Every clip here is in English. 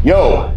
Yo,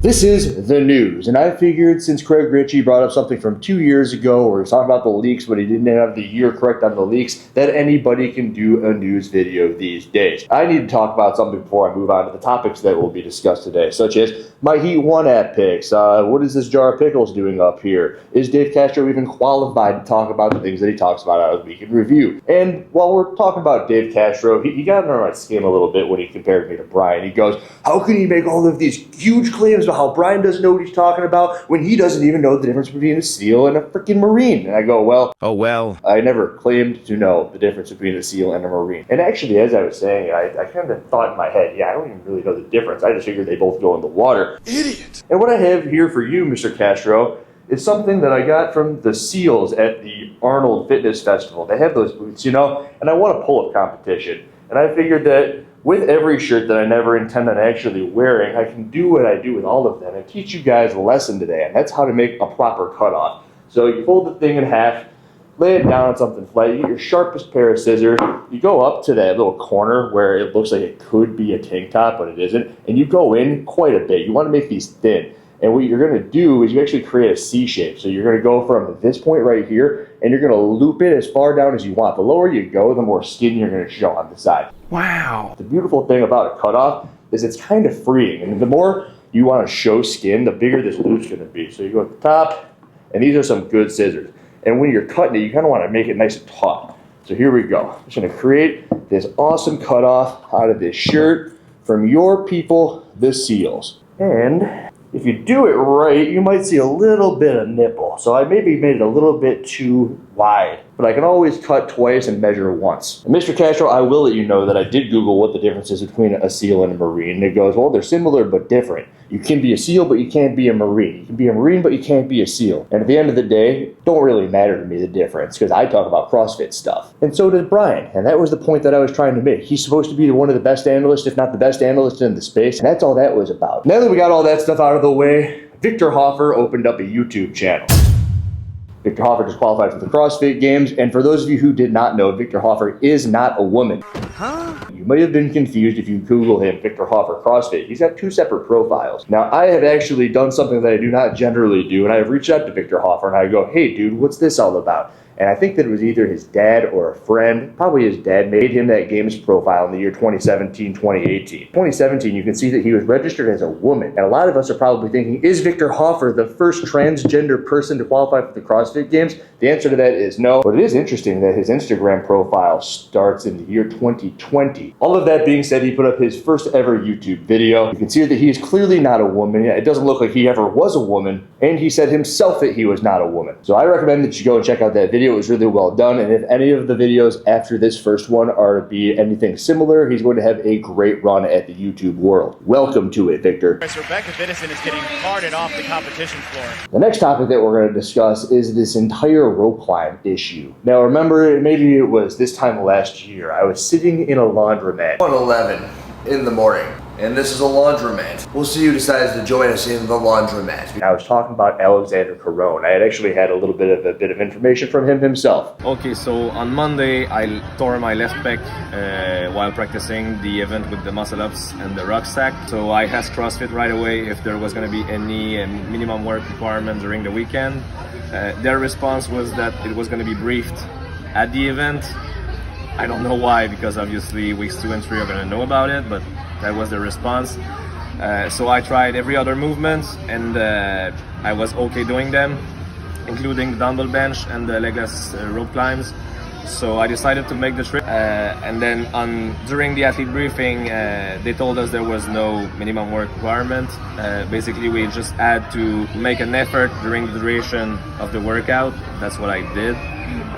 this is the news, and I figured since Craig Ritchie brought up something from 2 years ago where he was talking about the leaks, but he didn't have the year correct on the leaks, that anybody can do a news video these days. I need to talk about something before I move on to the topics that will be discussed today, such as my Heat 1 app picks. What is this jar of pickles doing up here? Is Dave Castro even qualified to talk about the things that he talks about out of the Week in Review? And while we're talking about Dave Castro, he got under my skin a little bit when he compared me to Brian. He goes, how can he make all of these huge claims about how Brian doesn't know what he's talking about when he doesn't even know the difference between a SEAL and a freaking Marine? And I go, well, I never claimed to know the difference between a SEAL and a Marine. And actually, as I was saying, I kind of thought in my head, I don't even really know the difference. I just figured they both go in the water. Idiot! And what I have here for you, Mr. Castro, is something that I got from the SEALs at the Arnold Fitness Festival. They have those boots, and I won a pull-up competition. And I figured that with every shirt that I never intend on actually wearing, I can do what I do with all of them and teach you guys a lesson today, and that's how to make a proper cutoff. So you fold the thing in half, lay it down on something flat, you get your sharpest pair of scissors, you go up to that little corner where it looks like it could be a tank top, but it isn't, and you go in quite a bit. You want to make these thin. And what you're going to do is you actually create a C shape. So you're going to go from this point right here, and you're going to loop it as far down as you want. The lower you go, the more skin you're going to show on the side. Wow. The beautiful thing about a cutoff is it's kind of freeing. And the more you want to show skin, the bigger this loop's going to be. So you go at the top, and these are some good scissors. And when you're cutting it, you kind of want to make it nice and taut. So here we go. I'm just going to create this awesome cutoff out of this shirt from your people, the SEALs. And if you do it right, you might see a little bit of nipple. So I maybe made it a little bit too wide, but I can always cut twice and measure once. And Mr. Castro, I will let you know that I did Google what the difference is between a SEAL and a Marine. And it goes, well, they're similar but different. You can be a SEAL, but you can't be a Marine. You can be a Marine, but you can't be a SEAL. And at the end of the day, it don't really matter to me the difference, because I talk about CrossFit stuff. And so does Brian. And that was the point that I was trying to make. He's supposed to be one of the best analysts, if not the best analyst in the space. And that's all that was about. Now that we got all that stuff out of the way, Victor Hoffer opened up a YouTube channel. Victor Hoffer just qualified for the CrossFit Games, and for those of you who did not know, Victor Hoffer is not a woman. Huh? You might have been confused if you Google him, Victor Hoffer CrossFit. He's got two separate profiles. Now, I have actually done something that I do not generally do, and I have reached out to Victor Hoffer, and I go, hey, dude, what's this all about? And I think that it was either his dad or a friend, probably his dad, made him that games profile in the year 2017, 2018. 2017, you can see that he was registered as a woman. And a lot of us are probably thinking, is Victor Hoffer the first transgender person to qualify for the CrossFit Games? The answer to that is no. But it is interesting that his Instagram profile starts in the year 2020. All of that being said, he put up his first ever YouTube video. You can see that he is clearly not a woman. It doesn't look like he ever was a woman. And he said himself that he was not a woman. So I recommend that you go and check out that video. It was really well done, and if any of the videos after this first one are to be anything similar, he's going to have a great run at the YouTube world. Welcome to it, Victor. Rebecca Biddison is getting carted off the competition floor. The next topic that we're going to discuss is this entire rope climb issue. Now remember, maybe it was this time last year, I was sitting in a laundromat. 1:11 in the morning, and this is a laundromat. We'll see who decides to join us in the laundromat. I was talking about Alexander Carone. I had actually had a bit of information from him himself. Okay, so on Monday I tore my left pec while practicing the event with the muscle-ups and the rucksack. So I asked CrossFit right away if there was going to be any minimum work requirement during the weekend. Their response was that it was going to be briefed at the event. I don't know why, because obviously weeks 2 and 3 are going to know about it, but that was the response. So I tried every other movement, and I was okay doing them, including the dumbbell bench and the legless rope climbs. So I decided to make the trip, and then during the athlete briefing, they told us there was no minimum work requirement. Basically, we just had to make an effort during the duration of the workout. That's what I did.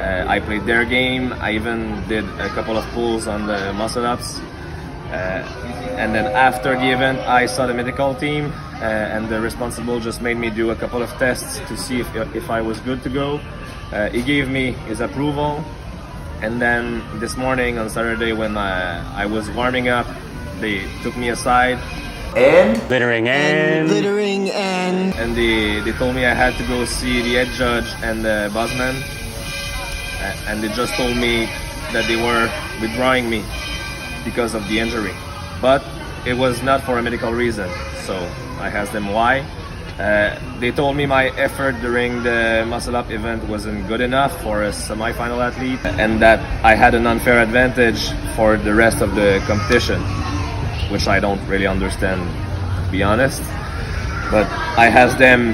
I played their game. I even did a couple of pulls on the muscle-ups. And then after the event, I saw the medical team, and the responsible just made me do a couple of tests to see if I was good to go. He gave me his approval. And then this morning on Saturday, when I was warming up, they took me aside. And? And they told me I had to go see the head judge and the bossman. And they just told me that they were withdrawing me because of the injury. But it was not for a medical reason. so I asked them why. They told me my effort during the muscle up event wasn't good enough for a semi-final athlete, and that I had an unfair advantage for the rest of the competition, which I don't really understand, to be honest. But I asked them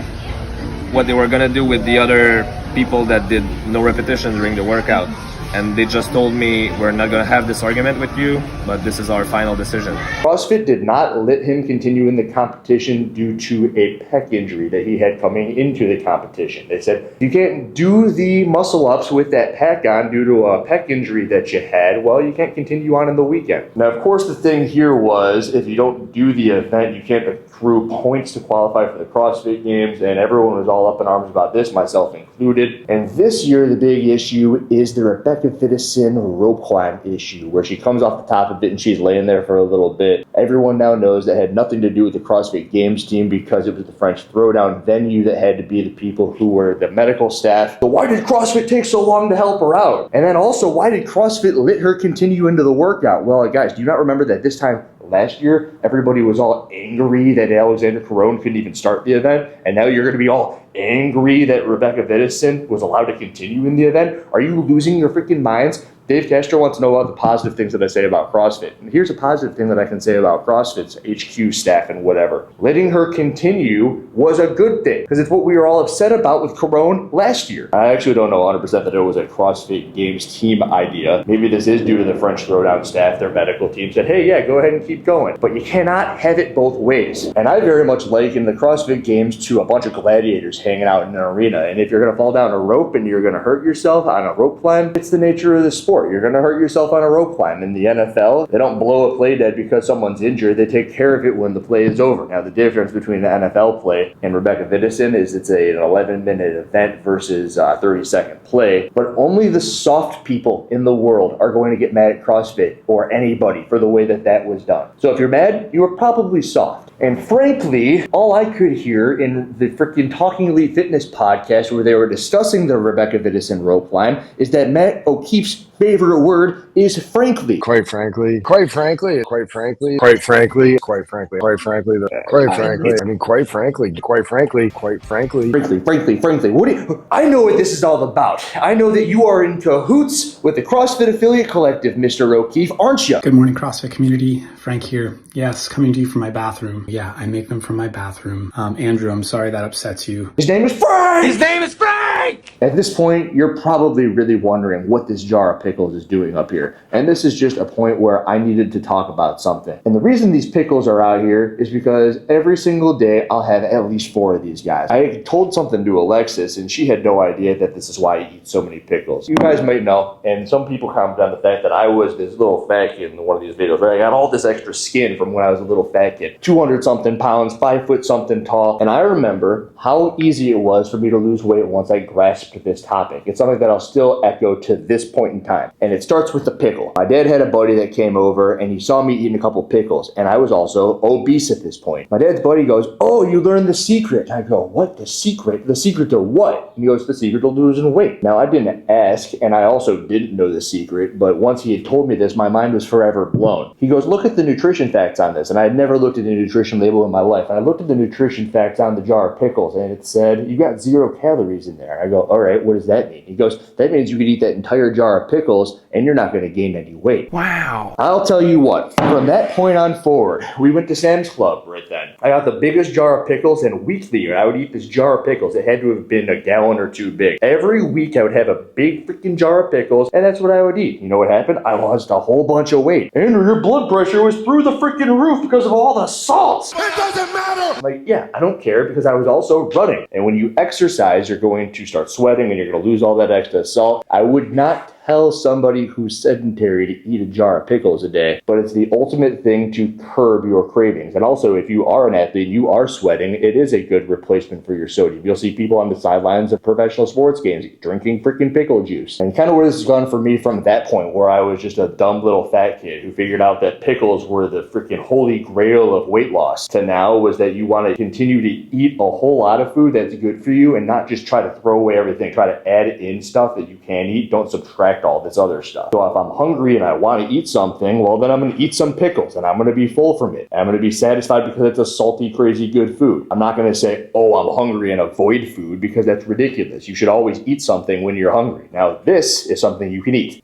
what they were gonna do with the other people that did no repetition during the workout. And they just told me, we're not going to have this argument with you, but this is our final decision. CrossFit did not let him continue in the competition due to a pec injury that he had coming into the competition. They said, you can't do the muscle ups with that pec on due to a pec injury that you had. Well, you can't continue on in the weekend. Now, of course, the thing here was, if you don't do the event, you can't accrue points to qualify for the CrossFit Games, and everyone was all up in arms about this, myself included. And this year, the big issue is the Rebecca Fittison rope climb issue, where she comes off the top of it and she's laying there for a little bit. Everyone now knows that had nothing to do with the CrossFit Games team because it was the French Throwdown venue that had to be the people who were the medical staff. So why did CrossFit take so long to help her out? And then also, why did CrossFit let her continue into the workout? Well, guys, do you not remember that this time last year, everybody was all angry that Alexander Caron couldn't even start the event, and now you're going to be all angry that Rebecca Fittison was allowed to continue in the event? Are you losing your freaking minds? Dave Castro wants to know about the positive things that I say about CrossFit. And here's a positive thing that I can say about CrossFit's HQ staff and whatever. Letting her continue was a good thing, because it's what we were all upset about with Corone last year. I actually don't know 100% that it was a CrossFit Games team idea. Maybe this is due to the French Throwdown staff. Their medical team said, hey, yeah, go ahead and keep going. But you cannot have it both ways. And I very much liken the CrossFit Games to a bunch of gladiators hanging out in an arena. And if you're going to fall down a rope and you're going to hurt yourself on a rope climb, it's the nature of the sport. You're going to hurt yourself on a rope climb. In the NFL, they don't blow a play dead because someone's injured. They take care of it when the play is over. Now, the difference between the NFL play and Rebecca Fittison is it's an 11-minute event versus a 30-second play. But only the soft people in the world are going to get mad at CrossFit or anybody for the way that that was done. So if you're mad, you were probably soft. And frankly, all I could hear in the freaking Talking Elite Fitness podcast where they were discussing the Rebecca Fittison rope climb is that Matt O'Keefe's favorite word is frankly. Quite frankly, quite frankly, quite frankly, quite frankly, quite frankly, quite frankly, quite frankly, I mean, quite frankly, quite frankly, quite frankly. Frankly. What do you, I know what this is all about. I know that you are in cahoots with the CrossFit Affiliate Collective, Mr. O'Keefe, aren't you? Good morning, CrossFit community. Frank here. Yes, coming to you from my bathroom. Yeah, I make them from my bathroom. Andrew, I'm sorry that upsets you. His name is Frank! His name is Frank! At this point, you're probably really wondering what this jar of pickles is doing up here. And this is just a point where I needed to talk about something. And the reason these pickles are out here is because every single day I'll have at least 4 of these guys. I told something to Alexis and she had no idea that this is why I eat so many pickles. You guys might know, and some people comment on the fact that I was this little fat kid in one of these videos, right? I got all this extra skin from when I was a little fat kid. 200 something pounds, 5 foot something tall. And I remember how easy it was for me to lose weight once I grasped this topic. It's something that I'll still echo to this point in time. And it starts with the pickle. My dad had a buddy that came over and he saw me eating a couple pickles, and I was also obese at this point. My dad's buddy goes, oh, you learned the secret. I go, what, the secret? The secret to what? And he goes, the secret to losing weight. Now, I didn't ask, and I also didn't know the secret, but once he had told me this, my mind was forever blown. He goes, look at the nutrition facts on this. And I had never looked at a nutrition label in my life. And I looked at the nutrition facts on the jar of pickles, and it said, you got 0 calories in there. I go, all right, what does that mean? He goes, that means you could eat that entire jar of pickles and you're not going to gain any weight. Wow. I'll tell you what, from that point on forward, we went to Sam's Club right then. I got the biggest jar of pickles, and weekly I would eat this jar of pickles. It had to have been a gallon or 2 big. Every week I would have a big freaking jar of pickles, and that's what I would eat. You know what happened? I lost a whole bunch of weight. Andrew, your blood pressure was through the freaking roof because of all the salt. It doesn't matter! I'm like, yeah, I don't care because I was also running. And when you exercise, you're going to start sweating and you're going to lose all that extra salt. I would not tell somebody who's sedentary to eat a jar of pickles a day, but it's the ultimate thing to curb your cravings. And also, if you are an athlete, you are sweating, it is a good replacement for your sodium. You'll see people on the sidelines of professional sports games drinking freaking pickle juice. And kind of where this has gone for me from that point, where I was just a dumb little fat kid who figured out that pickles were the freaking holy grail of weight loss, to now was that you want to continue to eat a whole lot of food that's good for you and not just try to throw away everything. Try to add in stuff that you can eat. Don't subtract counteract all this other stuff. So if I'm hungry and I want to eat something, well, then I'm going to eat some pickles and I'm going to be full from it. And I'm going to be satisfied because it's a salty, crazy good food. I'm not going to say, oh, I'm hungry and avoid food, because that's ridiculous. You should always eat something when you're hungry. Now, this is something you can eat.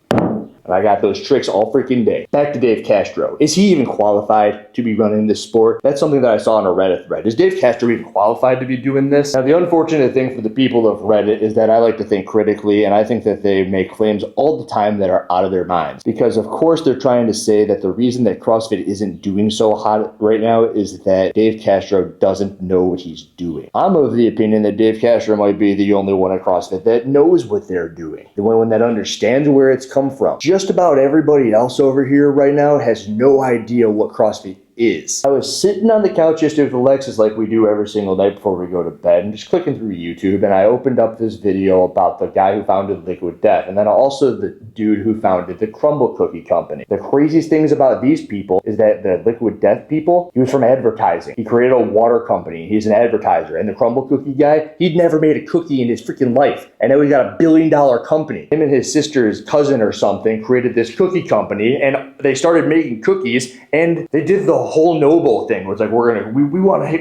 And I got those tricks all freaking day. Back to Dave Castro. Is he even qualified to be running this sport? That's something that I saw on a Reddit thread. Is Dave Castro even qualified to be doing this? Now, the unfortunate thing for the people of Reddit is that I like to think critically, and I think that they make claims all the time that are out of their minds. Because, of course, they're trying to say that the reason that CrossFit isn't doing so hot right now is that Dave Castro doesn't know what he's doing. I'm of the opinion that Dave Castro might be the only one at CrossFit that knows what they're doing. The one that understands where it's come from. Just about everybody else over here right now has no idea what CrossFit is. I was sitting on the couch yesterday with Alexis like we do every single night before we go to bed, and just clicking through YouTube, and I opened up this video about the guy who founded Liquid Death, and then also the dude who founded the Crumble Cookie Company. The craziest things about these people is that the Liquid Death people, he was from advertising. He created a water company. He's an advertiser. And the Crumble Cookie guy, he'd never made a cookie in his freaking life, and now he's got $1 billion company. Him and his sister's cousin or something created this cookie company, and they started making cookies, and they did the whole noble thing where it's like,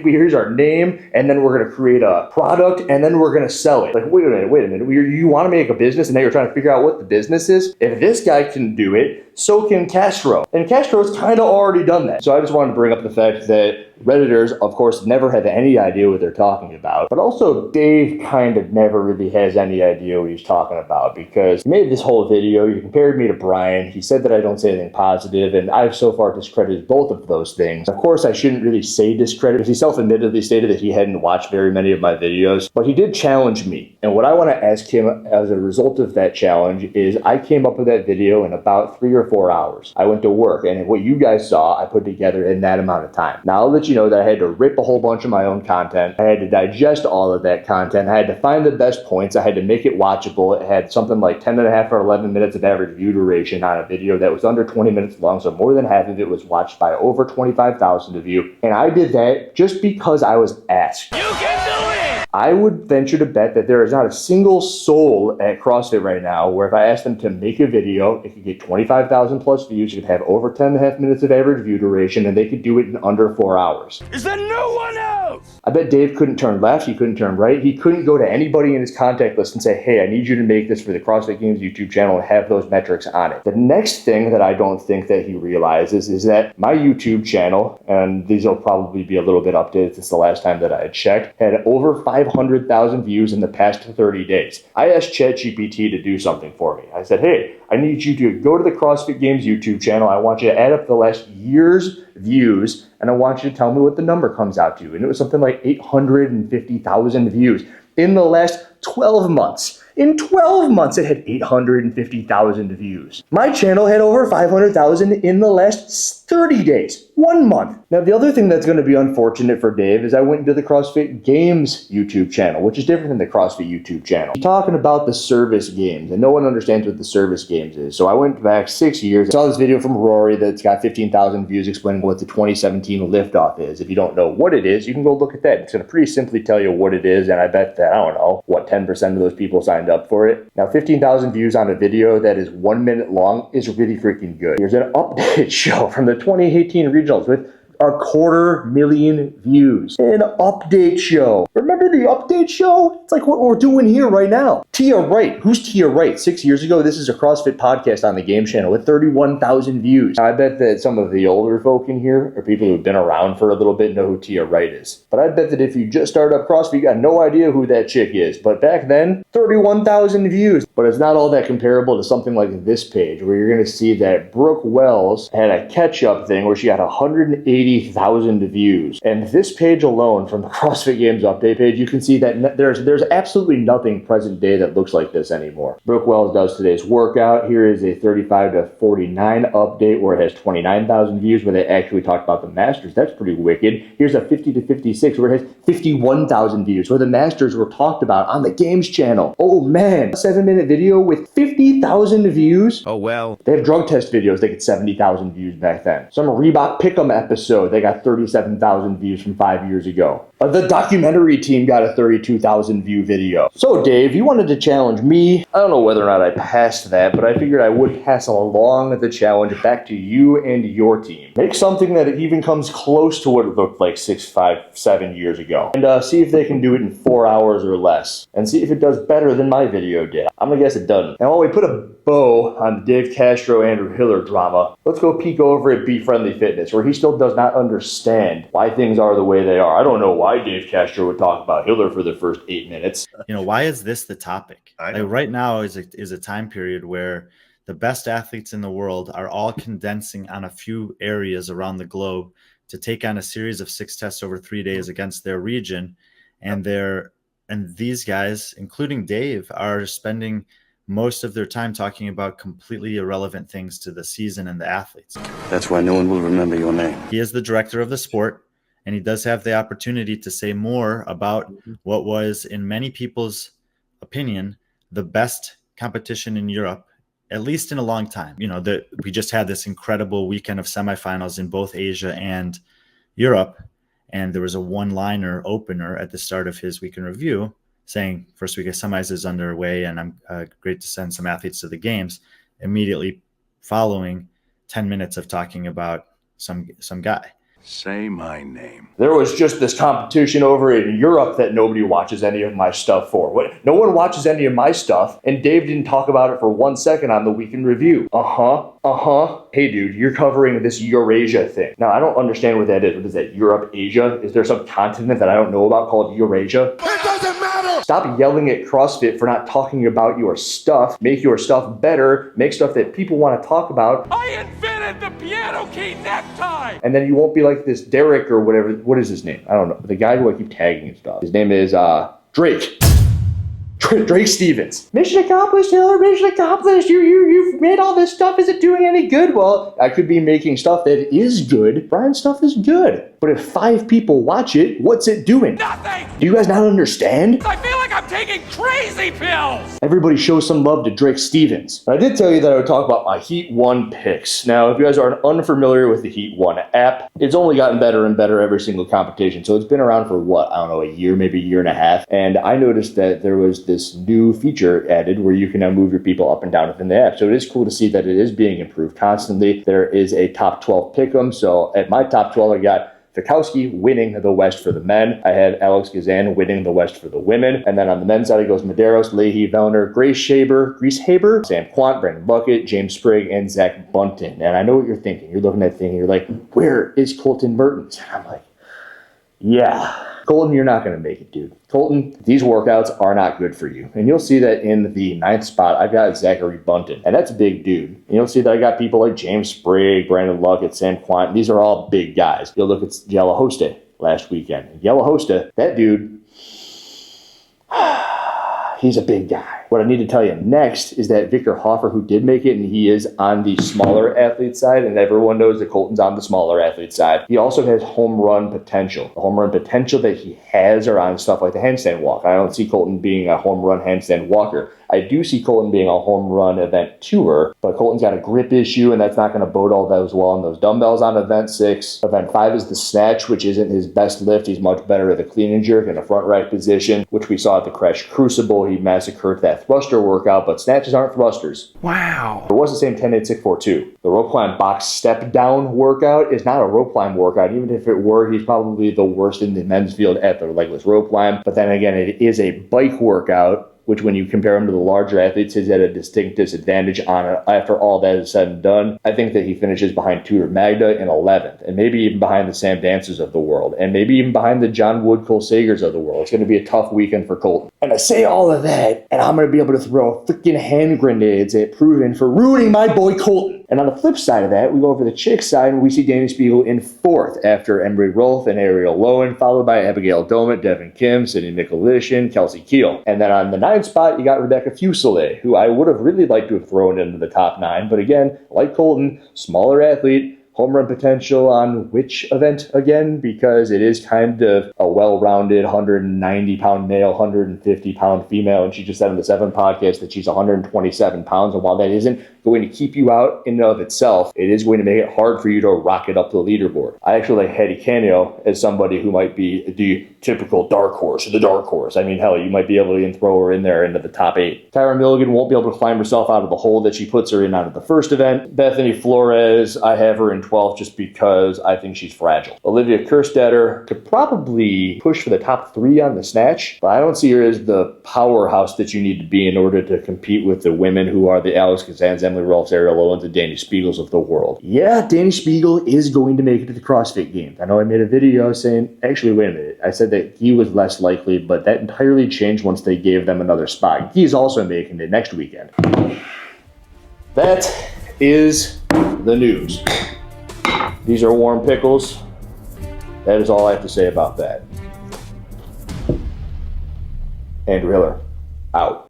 here's our name, and then we're gonna create a product, and then we're gonna sell it. Like, wait a minute, you want to make a business and now you're trying to figure out what the business is? If this guy can do it, so can Castro. And Castro's kind of already done that. So I just wanted to bring up the fact that Redditors, of course, never have any idea what they're talking about. But also, Dave kind of never really has any idea what he's talking about, because he made this whole video. He compared me to Brian. He said that I don't say anything positive, and I've so far discredited both of those things. Of course, I shouldn't really say discredit, because he self-admittedly stated that he hadn't watched very many of my videos, but he did challenge me. And what I want to ask him as a result of that challenge is, I came up with that video in about 3 or 4 hours. I went to work, and what you guys saw, I put together in that amount of time. Now, I'll let you know that I had to rip a whole bunch of my own content. I had to digest all of that content. I had to find the best points. I had to make it watchable. It had something like 10.5 or 11 minutes of average view duration on a video that was under 20 minutes long, so more than half of it was watched by over 25,000 of you. And I did that just because I was asked. You can do it! I would venture to bet that there is not a single soul at CrossFit right now where if I asked them to make a video, it could get 25,000 plus views, it could have over 10.5 minutes of average view duration, and they could do it in under 4 hours. Is there no one else? I bet Dave couldn't turn left, he couldn't turn right, he couldn't go to anybody in his contact list and say, hey, I need you to make this for the CrossFit Games YouTube channel and have those metrics on it. The next thing that I don't think that he realizes is that my YouTube channel, and these will probably be a little bit updated since the last time that I had checked, had over 500,000 views in the past 30 days. I asked ChatGPT to do something for me. I said, hey, I need you to go to the CrossFit Games YouTube channel. I want you to add up the last year's views, and I want you to tell me what the number comes out to. And it was something like 850,000 views in the last 12 months. In 12 months, it had 850,000 views. My channel had over 500,000 in the last 30 days, 1 month. Now, the other thing that's going to be unfortunate for Dave is I went into the CrossFit Games YouTube channel, which is different than the CrossFit YouTube channel. He's talking about the service games, and no one understands what the service games is. So I went back 6 years. I saw this video from Rory that's got 15,000 views explaining what the 2017 liftoff is. If you don't know what it is, you can go look at that. It's going to pretty simply tell you what it is, and I bet that, I don't know, what 10% of those people signed up for it. Now, 15,000 views on a video that is 1 minute long is really freaking good. Here's an update show from the 2018 regionals with our 250,000 views. An update show. Remember the update show? It's like what we're doing here right now. Tia Wright. Who's Tia Wright? 6 years ago, this is a CrossFit podcast on the Game Channel with 31,000 views. Now, I bet that some of the older folk in here are people who've been around for a little bit know who Tia Wright is. But I bet that if you just started up CrossFit, you got no idea who that chick is. But back then, 31,000 views. But it's not all that comparable to something like this page, where you're going to see that Brooke Wells had a catch-up thing where she got 180,000 views. And this page alone, from the CrossFit Games update page, you can see that there's absolutely nothing present day that looks like this anymore. Brooke Wells does today's workout. Here is a 35 to 49 update where it has 29,000 views, where they actually talked about the Masters. That's pretty wicked. Here's a 50 to 56 where it has 51,000 views, where the Masters were talked about on the Games channel. Oh man, a 7-minute video with 50,000 views. Oh well. They have drug test videos that get 70,000 views back then. Some Reebok Pick'em episode episode that got 37,000 views from 5 years ago. The documentary team got a 32,000 view video. So Dave, you wanted to challenge me. I don't know whether or not I passed that, but I figured I would pass along the challenge back to you and your team. Make something that even comes close to what it looked like 6, 5, 7 years ago. And see if they can do it in 4 hours or less. And see if it does better than my video did. I'm gonna guess it doesn't. And while we put a bow on the Dave Castro Andrew Hiller drama, let's go peek over at Be Friendly Fitness, where he still does not understand why things are the way they are. I don't know why Dave Castro would talk about Hiller for the first 8 minutes. You know, why is this the topic? Like right now is a time period where the best athletes in the world are all condensing on a few areas around the globe to take on a series of 6 tests over 3 days against their region. And these guys, including Dave, are spending most of their time talking about completely irrelevant things to the season and the athletes. That's why no one will remember your name. He is the director of the sport, and he does have the opportunity to say more about what was, in many people's opinion, the best competition in Europe, at least in a long time. You know, we just had this incredible weekend of semifinals in both Asia and Europe, and there was a one-liner opener at the start of his weekend review saying, first week of semis is underway, and I'm great to send some athletes to the games. Immediately following 10 minutes of talking about some guy. Say my name. There was just this competition over in Europe that nobody watches any of my stuff for. No one watches any of my stuff, and Dave didn't talk about it for 1 second on the weekend review. Hey dude, you're covering this Eurasia thing. Now, I don't understand what that is. What is that, Europe, Asia? Is there some continent that I don't know about called Eurasia? It doesn't matter! Stop yelling at CrossFit for not talking about your stuff. Make your stuff better. Make stuff that people want to talk about. I invented the piano key necktie! And then you won't be like this Derek or whatever. What is his name? I don't know. The guy who I keep tagging and stuff. His name is Drake. Drake Stevens. Mission accomplished, Hiller. Mission accomplished. You've made all this stuff. Is it doing any good? Well, I could be making stuff that is good. Brian's stuff is good. But if 5 people watch it, what's it doing? Nothing! Do you guys not understand? I feel like I'm taking crazy pills! Everybody show some love to Drake Stevens. I did tell you that I would talk about my Heat 1 picks. Now, if you guys are unfamiliar with the Heat 1 app, it's only gotten better and better every single competition. So it's been around for what? I don't know, a year, maybe a year and a half. And I noticed that there was this new feature added where you can now move your people up and down within the app. So it is cool to see that it is being improved constantly. There is a top 12 pick'em. So at my top 12, I got Fikowski winning the West for the men. I had Alex Gazan winning the West for the women. And then on the men's side, it goes Medeiros, Leahy, Vellner, Grace Haber, Sam Quant, Brandon Bucket, James Sprigg, and Zach Bunton. And I know what you're thinking. You're looking at the thing and you're like, where is Colton Mertens? And I'm like, yeah. Colton, you're not going to make it, dude. Colton, these workouts are not good for you. And you'll see that in the 9th spot, I've got Zachary Bunton. And that's a big dude. And you'll see that I got people like James Sprigg, Brandon Luckett, Sam Quant. These are all big guys. You'll look at Yella Hosta last weekend. And Yella Hosta, that dude, he's a big guy. What I need to tell you next is that Victor Hoffer, who did make it, and he is on the smaller athlete side, and everyone knows that Colton's on the smaller athlete side. He also has home run potential. The home run potential that he has are on stuff like the handstand walk. I don't see Colton being a home run handstand walker. I do see Colton being a home run event tour, but Colton's got a grip issue, and that's not going to bode all that as well on those dumbbells on event 6. Event 5 is the snatch, which isn't his best lift. He's much better at the clean and jerk in a front right position, which we saw at the Crash Crucible. He massacred that thruster workout, but snatches aren't thrusters. Wow. It was the same 10-8-6-4-2. The rope climb box step down workout is not a rope climb workout. Even if it were, he's probably the worst in the men's field at the legless rope climb. But then again, it is a bike workout, which when you compare him to the larger athletes, is at a distinct disadvantage on it. After all that is said and done, I think that he finishes behind Tudor Magda in 11th, and maybe even behind the Sam Dancers of the world, and maybe even behind the John Wood Cole Sagers of the world. It's going to be a tough weekend for Colton. And I say all of that, and I'm going to be able to throw freaking hand grenades at Proven for ruining my boy Colton. And on the flip side of that, we go over the chick side, and we see Danny Spiegel in 4th after Emery Rolfe and Ariel Lowen, followed by Abigail Domet, Devin Kim, Sydney Mikulishin, Kelsey Keel. And then on the 9th spot, you got Rebecca Fuselier, who I would have really liked to have thrown into the top 9. But again, like Colton, smaller athlete, home run potential on which event again? Because it is kind of a well-rounded 190-pound male, 150-pound female, and she just said on the 7 podcast that she's 127 pounds, and while that isn't going to keep you out in and of itself, it is going to make it hard for you to rocket up the leaderboard. I actually like Hedy Canio as somebody who might be the typical dark horse, or the dark horse. I mean, hell, you might be able to throw her in there into the top 8. Tyra Milligan won't be able to climb herself out of the hole that she puts her in out of the first event. Bethany Flores, I have her in 12th just because I think she's fragile. Olivia Kerstetter could probably push for the top 3 on the snatch, but I don't see her as the powerhouse that you need to be in order to compete with the women who are the Alex Kazans, Emily Rolfs, Ariel Owens, and Danny Spiegels of the world. Yeah, Danny Spiegel is going to make it to the CrossFit Games. I know I made a video saying, actually, wait a minute, I said that he was less likely, but that entirely changed once they gave them another spot. He's also making it next weekend. That is the news. These are warm pickles. That is all I have to say about that. Andrew Hiller, out.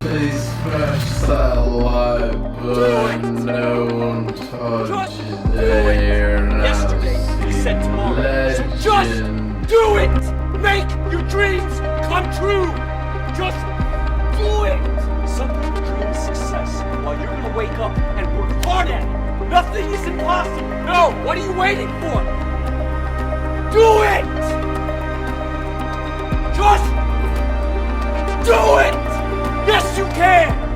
Yesterday, he said tomorrow. So just do it! Make your dreams come true! Just do it! Some people dream success while you're gonna wake up and work hard at it. Nothing is impossible. No, what are you waiting for? Do it! Just do it! Yes, you can!